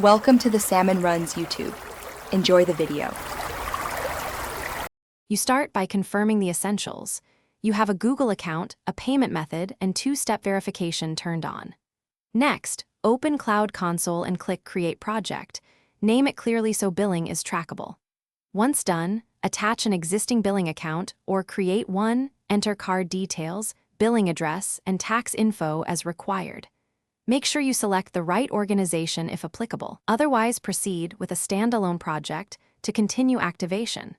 Welcome to the Salmon Runs YouTube. Enjoy the video. You start by confirming the essentials. You have a Google account, a payment method, and two-step verification turned on. Next, open Cloud Console and click Create Project. Name it clearly so billing is trackable. Once done, attach an existing billing account or create one, enter card details, billing address, and tax info as required. Make sure you select the right organization if applicable. Otherwise, proceed with a standalone project to continue activation.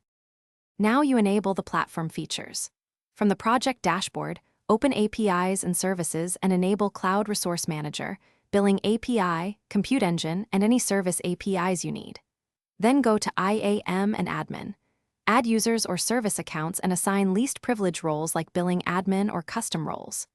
Now you enable the platform features. From the project dashboard, open APIs and services and enable Cloud Resource Manager, Billing API, Compute Engine, and any service APIs you need. Then go to IAM and Admin. Add users or service accounts and assign least privilege roles like Billing Admin or Custom roles.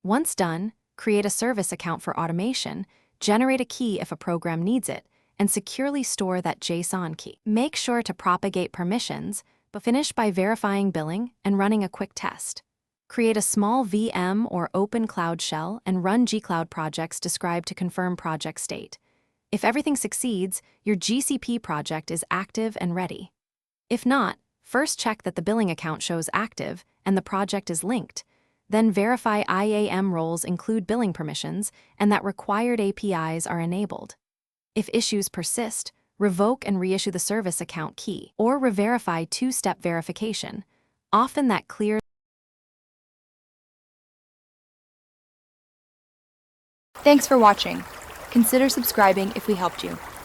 Once done, create a service account for automation, generate a key if a program needs it, and securely store that JSON key. Make sure to propagate permissions, but finish by verifying billing and running a quick test. Create a small VM or open cloud shell and run gcloud projects described to confirm project state. If everything succeeds, your GCP project is active and ready. If not, first check that the billing account shows active and the project is linked. Then verify IAM roles include billing permissions and that required APIs are enabled. If issues persist, revoke and reissue the service account key, or re-verify two-step verification. Often that clears. Thanks for watching. Consider subscribing if we helped you.